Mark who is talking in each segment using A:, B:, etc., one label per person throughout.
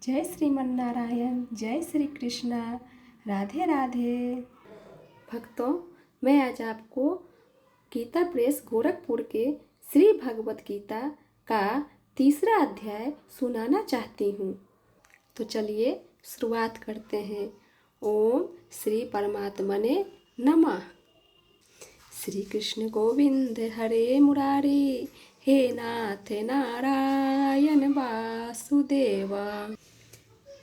A: जय श्रीमन नारायण, जय श्री कृष्णा, राधे राधे। भक्तों, मैं आज आपको गीता प्रेस गोरखपुर के श्री भगवत गीता का 3रा अध्याय सुनाना चाहती हूँ। तो चलिए शुरुआत करते हैं। ओम श्री परमात्मने नमः। श्री कृष्ण गोविंद हरे मुरारी, हे नाथ नारायण वासुदेवा।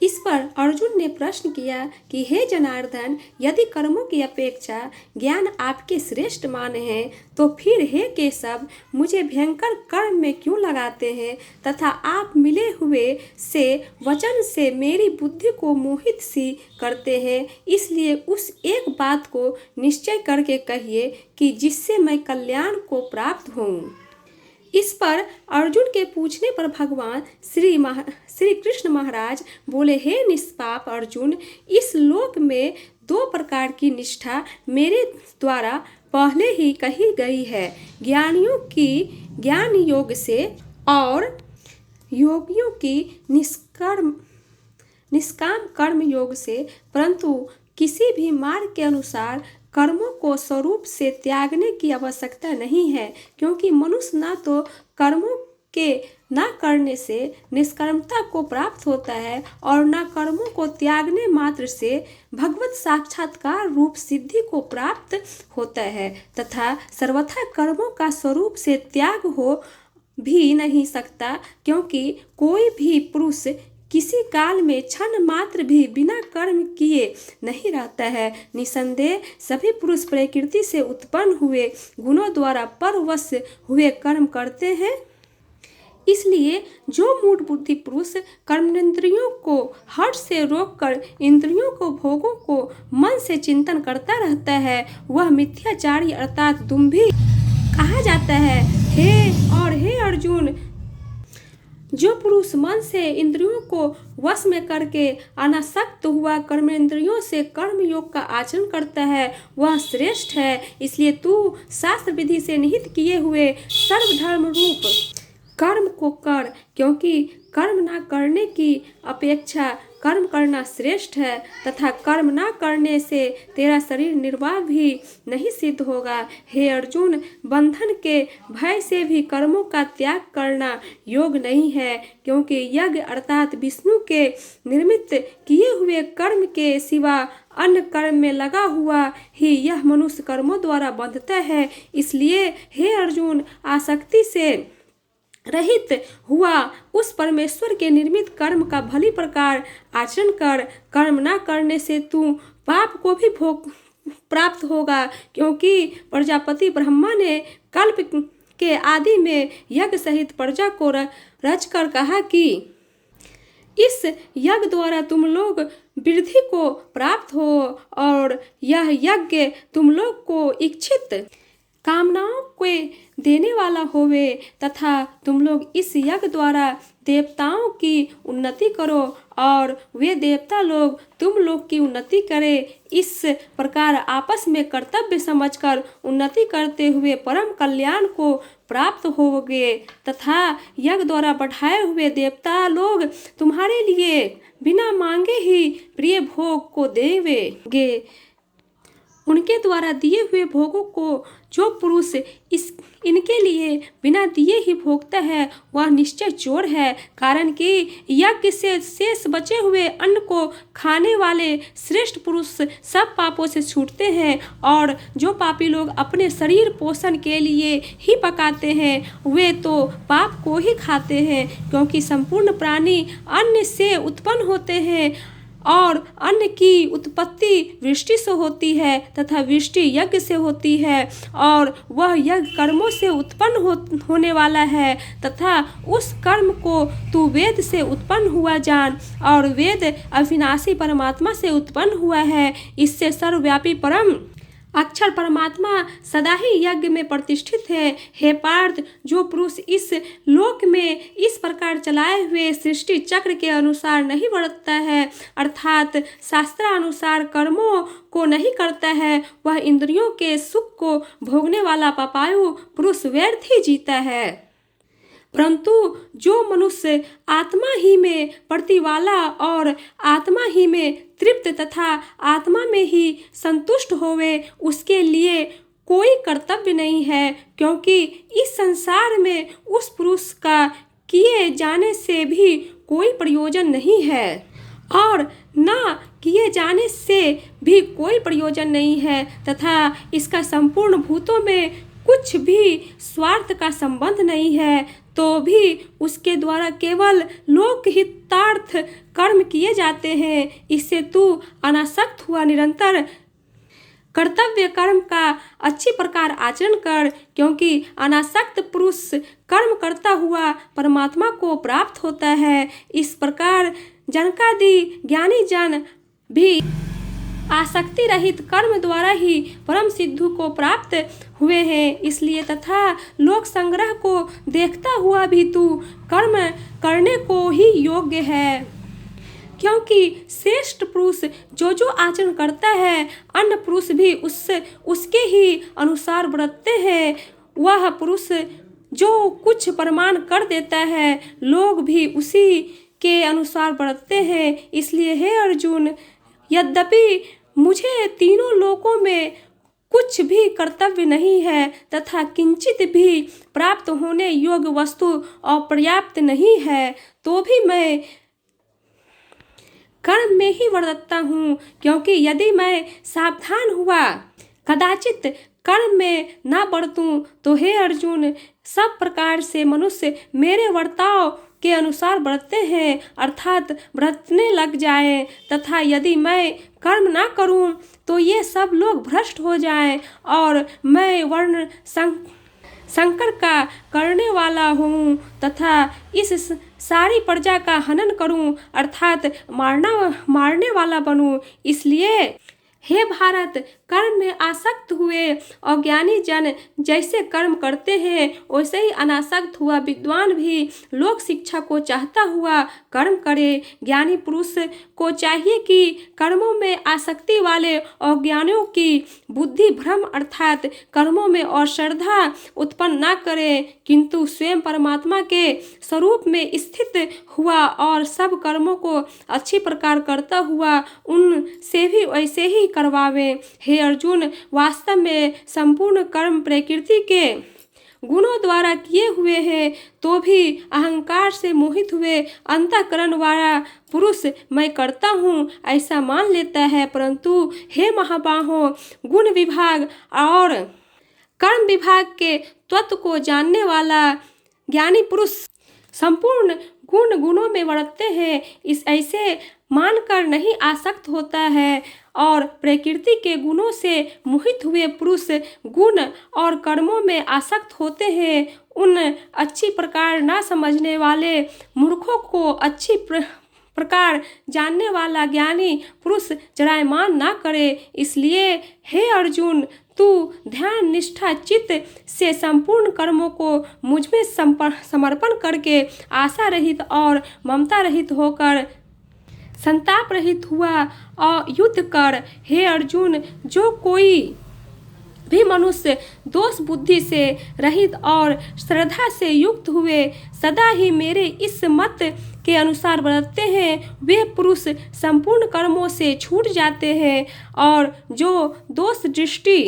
A: इस पर अर्जुन ने प्रश्न किया कि हे जनार्दन, यदि कर्मों की अपेक्षा ज्ञान आपके श्रेष्ठ मान है तो फिर हे केशव, मुझे भयंकर कर्म में क्यों लगाते हैं तथा आप मिले हुए से वचन से मेरी बुद्धि को मोहित सी करते हैं। इसलिए उस एक बात को निश्चय करके कहिए कि जिससे मैं कल्याण को प्राप्त होऊं। इस पर अर्जुन के पूछने पर भगवान श्री कृष्ण महाराज बोले, हे निष्पाप अर्जुन, इस लोक में 2 प्रकार की निष्ठा मेरे द्वारा पहले ही कही गई है। ज्ञानियों की ज्ञान योग से और योगियों की निष्काम कर्म योग से, परंतु किसी भी मार्ग के अनुसार कर्मों को स्वरूप से त्यागने की आवश्यकता नहीं है, क्योंकि मनुष्य न तो कर्मों के न करने से निष्कर्मता को प्राप्त होता है और न कर्मों को त्यागने मात्र से भगवत साक्षात्कार रूप सिद्धि को प्राप्त होता है, तथा सर्वथा कर्मों का स्वरूप से त्याग हो भी नहीं सकता, क्योंकि कोई भी पुरुष किसी काल में क्षण मात्र भी बिना कर्म किए नहीं रहता है। निसंदेह सभी पुरुष प्रकृति से उत्पन्न हुए गुणों द्वारा परवश हुए कर्म करते हैं। इसलिए जो मूढ़ बुद्धि पुरुष कर्मेंद्रियों को हठ से रोककर इंद्रियों को भोगों को मन से चिंतन करता रहता है, वह मिथ्याचारी अर्थात दुंभी कहा जाता है। हे अर्जुन, जो पुरुष मन से इंद्रियों को वश में करके अनासक्त हुआ कर्मेंद्रियों से कर्म योग का आचरण करता है, वह श्रेष्ठ है। इसलिए तू शास्त्र विधि से निहित किए हुए सर्वधर्म रूप कर्म को कर, क्योंकि कर्म न करने की अपेक्षा कर्म करना श्रेष्ठ है, तथा कर्म न करने से तेरा शरीर निर्वाह भी नहीं सिद्ध होगा। हे अर्जुन, बंधन के भय से भी कर्मों का त्याग करना योग नहीं है, क्योंकि यज्ञ अर्थात विष्णु के निर्मित किए हुए कर्म के सिवा अन्य कर्म में लगा हुआ ही यह मनुष्य कर्मों द्वारा बंधता है। इसलिए हे अर्जुन, आसक्ति से रहित हुआ उस परमेश्वर के निर्मित कर्म का भली प्रकार आचरण कर। कर्म न करने से तू पाप को भी भोग प्राप्त होगा, क्योंकि प्रजापति ब्रह्मा ने कल्प के आदि में यज्ञ सहित प्रजा को रचकर कहा कि इस यज्ञ द्वारा तुम लोग वृद्धि को प्राप्त हो और यह यज्ञ तुम लोग को इच्छित कामनाओं को देने वाला होवे, तथा तुम लोग इस यज्ञ द्वारा देवताओं की उन्नति करो और वे देवता लोग तुम लोग की उन्नति करें। इस प्रकार आपस में कर्तव्य समझकर उन्नति करते हुए परम कल्याण को प्राप्त होगे, तथा यज्ञ द्वारा बढ़ाए हुए देवता लोग तुम्हारे लिए बिना मांगे ही प्रिय भोग को देवेंगे। उनके द्वारा दिए हुए भोगों को जो पुरुष इनके लिए बिना दिए ही भोगता है, वह निश्चय चोर है। कारण कि यज्ञ से शेष बचे हुए अन्न को खाने वाले श्रेष्ठ पुरुष सब पापों से छूटते हैं, और जो पापी लोग अपने शरीर पोषण के लिए ही पकाते हैं, वे तो पाप को ही खाते हैं, क्योंकि संपूर्ण प्राणी अन्न से उत्पन्न होते हैं और अन्न की उत्पत्ति वृष्टि से होती है, तथा वृष्टि यज्ञ से होती है, और वह यज्ञ कर्मों से उत्पन्न होने वाला है, तथा उस कर्म को तू वेद से उत्पन्न हुआ जान, और वेद अविनाशी परमात्मा से उत्पन्न हुआ है। इससे सर्वव्यापी परम अक्षर परमात्मा सदा ही यज्ञ में प्रतिष्ठित है। हे पार्थ, जो पुरुष इस लोक में इस प्रकार चलाए हुए सृष्टि चक्र के अनुसार नहीं बढ़ता है, अर्थात शास्त्रानुसार कर्मों को नहीं करता है, वह इंद्रियों के सुख को भोगने वाला पापायु पुरुष व्यर्थ ही जीता है। परंतु जो मनुष्य आत्मा ही में प्रतिवाला और आत्मा ही में तृप्त तथा आत्मा में ही संतुष्ट होवे, उसके लिए कोई कर्तव्य नहीं है, क्योंकि इस संसार में उस पुरुष का किए जाने से भी कोई प्रयोजन नहीं है और न किए जाने से भी कोई प्रयोजन नहीं है, तथा इसका संपूर्ण भूतों में कुछ भी स्वार्थ का संबंध नहीं है, तो भी उसके द्वारा केवल लोकहितार्थ कर्म किए जाते हैं। इससे तू अनासक्त हुआ निरंतर कर्तव्य कर्म का अच्छी प्रकार आचरण कर, क्योंकि अनासक्त पुरुष कर्म करता हुआ परमात्मा को प्राप्त होता है। इस प्रकार जनकादि ज्ञानी जन भी आसक्ति रहित कर्म द्वारा ही परम सिद्धू को प्राप्त हुए हैं। इसलिए तथा लोक संग्रह को देखता हुआ भी तू कर्म करने को ही योग्य है, क्योंकि श्रेष्ठ पुरुष जो जो आचरण करता है, अन्य पुरुष भी उसके ही अनुसार बरतते हैं। वह पुरुष जो कुछ प्रमाण कर देता है, लोग भी उसी के अनुसार बरतते हैं। इसलिए हे अर्जुन, यद्यपि मुझे तीनों लोकों में कुछ भी कर्तव्य नहीं है तथा किंचित भी प्राप्त होने योग्य वस्तु अपर्याप्त नहीं है, तो भी मैं कर्म में ही वर्तता हूँ, क्योंकि यदि मैं सावधान हुआ कदाचित कर्म में न बरतूं तो हे अर्जुन, सब प्रकार से मनुष्य मेरे वर्ताव के अनुसार बरतते हैं, अर्थात बरतने लग जाए, तथा यदि मैं कर्म ना करूं तो ये सब लोग भ्रष्ट हो जाएं और मैं वर्ण संकर का करने वाला हूँ तथा इस सारी प्रजा का हनन करूं, अर्थात मारने वाला बनूं। इसलिए हे भारत, कर्म में आसक्त हुए अज्ञानी जन जैसे कर्म करते हैं, वैसे ही अनासक्त हुआ विद्वान भी लोक शिक्षा को चाहता हुआ कर्म करे। ज्ञानी पुरुष को चाहिए कि कर्मों में आसक्ति वाले अज्ञानियों की बुद्धि भ्रम अर्थात कर्मों में अश्रद्धा उत्पन्न न करे, किंतु स्वयं परमात्मा के स्वरूप में स्थित हुआ और सब कर्मों को अच्छी प्रकार करता हुआ उनसे भी वैसे ही करवावे। हे अर्जुन, वास्तव में संपूर्ण कर्म प्रकृति के गुणों द्वारा किए हुए हैं, तो भी अहंकार से मोहित हुए अंतःकरण वाला पुरुष मैं करता हूँ ऐसा मान लेता है। परंतु हे महाबाहो, गुण विभाग और कर्म विभाग के तत्व को जानने वाला ज्ञानी पुरुष संपूर्ण गुणों में वर्तते हैं, इस ऐसे मानकर नहीं आसक्त होता है, और प्रकृति के गुणों से मोहित हुए पुरुष गुण और कर्मों में आसक्त होते हैं। उन अच्छी प्रकार ना समझने वाले मूर्खों को अच्छी प्रकार जानने वाला ज्ञानी पुरुष जरायमान ना करे। इसलिए हे अर्जुन, तू ध्यान निष्ठा चित्त से संपूर्ण कर्मों को मुझमें समर्पण करके आशा रहित और ममता रहित होकर संताप रहित हुआ और युद्ध कर। हे अर्जुन, जो कोई भी मनुष्य दोष बुद्धि से रहित और श्रद्धा से युक्त हुए सदा ही मेरे इस मत के अनुसार बरतते हैं, वे पुरुष संपूर्ण कर्मों से छूट जाते हैं, और जो दोष दृष्टि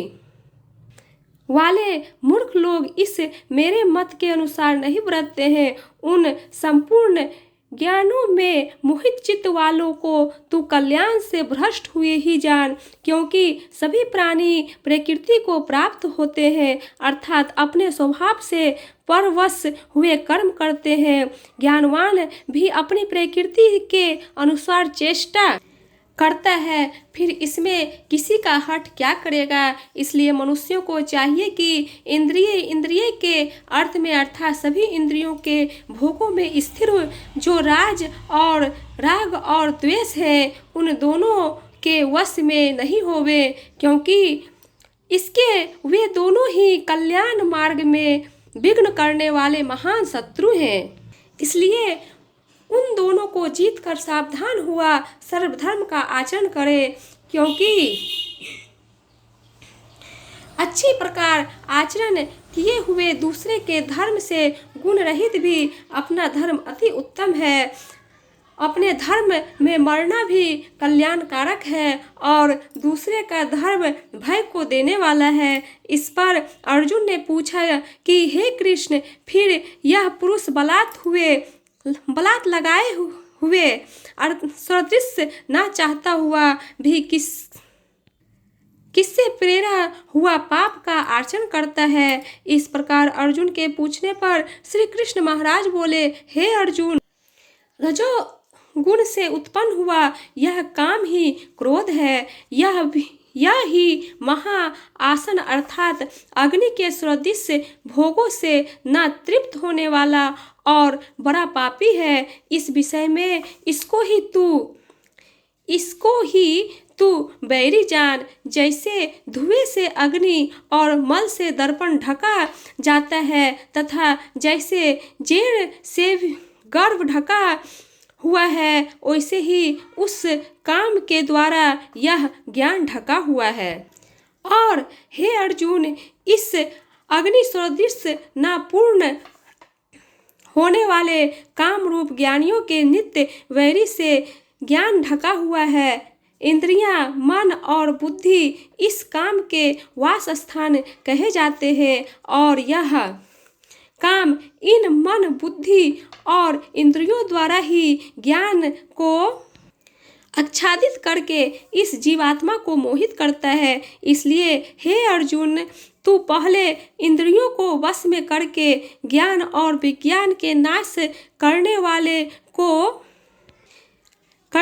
A: वाले मूर्ख लोग इस मेरे मत के अनुसार नहीं बरतते हैं, उन संपूर्ण ज्ञानों में मोहित चित्त वालों को तू कल्याण से भ्रष्ट हुए ही जान, क्योंकि सभी प्राणी प्रकृति को प्राप्त होते हैं, अर्थात अपने स्वभाव से परवश हुए कर्म करते हैं। ज्ञानवान भी अपनी प्रकृति के अनुसार चेष्टा करता है, फिर इसमें किसी का हठ क्या करेगा। इसलिए मनुष्यों को चाहिए कि इंद्रिय के अर्थ में अर्थात सभी इंद्रियों के भोगों में स्थिर जो राग और द्वेष है, उन दोनों के वश में नहीं होवे, क्योंकि इसके वे दोनों ही कल्याण मार्ग में विघ्न करने वाले महान शत्रु हैं। इसलिए उन दोनों को जीत कर सावधान हुआ सर्वधर्म का आचरण करे, क्योंकि अच्छी प्रकार आचरण किए हुए दूसरे के धर्म से गुण रहित भी अपना धर्म अति उत्तम है। अपने धर्म में मरना भी कल्याणकारक है और दूसरे का धर्म भय को देने वाला है। इस पर अर्जुन ने पूछा कि हे कृष्ण, फिर यह पुरुष बलात् लगाए हुए सदृश ना चाहता हुआ भी किससे प्रेरा हुआ पाप का आचरण करता है? इस प्रकार अर्जुन के पूछने पर श्री कृष्ण महाराज बोले, हे अर्जुन, रजो गुण से उत्पन्न हुआ यह काम ही क्रोध है। यह ही महा आसन अर्थात अग्नि के सदृश भोगों से न तृप्त होने वाला और बड़ा पापी है। इस विषय में इसको ही तू बैरी जान। जैसे धुएं से अग्नि और मल से दर्पण ढका जाता है तथा जैसे जेड़ से गर्भ ढका हुआ है, वैसे ही उस काम के द्वारा यह ज्ञान ढका हुआ है। और हे अर्जुन, इस अग्नि सदृश न पूर्ण होने वाले काम रूप ज्ञानियों के नित्य वैरी से ज्ञान ढका हुआ है। इंद्रियां, मन और बुद्धि इस काम के वास स्थान कहे जाते हैं और यह काम इन मन, बुद्धि और इंद्रियों द्वारा ही ज्ञान को आच्छादित करके इस जीवात्मा को मोहित करता है। इसलिए हे अर्जुन, तू पहले इंद्रियों को वश में करके ज्ञान और विज्ञान के नाश करने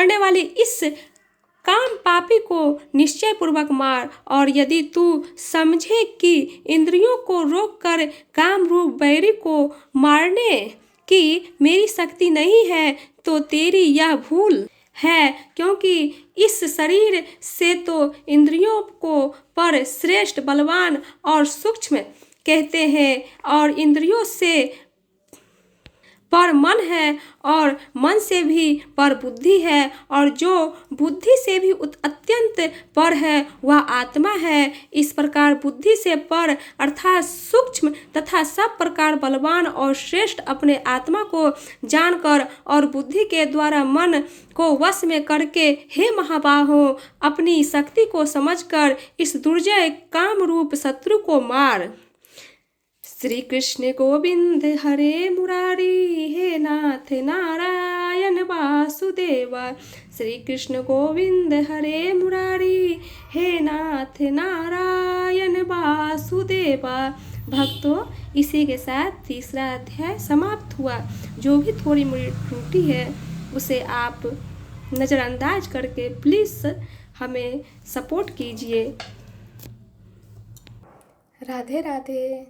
A: वाले इस काम पापी को निश्चय पूर्वक मार। और यदि तू समझे कि इंद्रियों को रोककर काम रूप बैरी को मारने की मेरी शक्ति नहीं है, तो तेरी यह भूल है, क्योंकि इस शरीर से तो इंद्रियों को पर श्रेष्ठ, बलवान और सूक्ष्म कहते हैं और इंद्रियों से पर मन है और मन से भी पर बुद्धि है और जो बुद्धि से भी अत्यंत पर है वह आत्मा है। इस प्रकार बुद्धि से पर अर्थात सूक्ष्म तथा सब प्रकार बलवान और श्रेष्ठ अपने आत्मा को जानकर और बुद्धि के द्वारा मन को वश में करके, हे महाबाहो, अपनी शक्ति को समझकर इस दुर्जय काम रूप शत्रु को मार। श्री कृष्ण गोविंद हरे मुरारी, हे नाथ नारायण वासुदेव। श्री कृष्ण गोविंद हरे मुरारी, हे नाथ नारायण वासुदेव। भक्तों, इसी के साथ तीसरा अध्याय समाप्त हुआ। जो भी थोड़ी मोड़ी त्रुटि है उसे आप नज़रअंदाज करके प्लीज़ हमें सपोर्ट कीजिए। राधे राधे।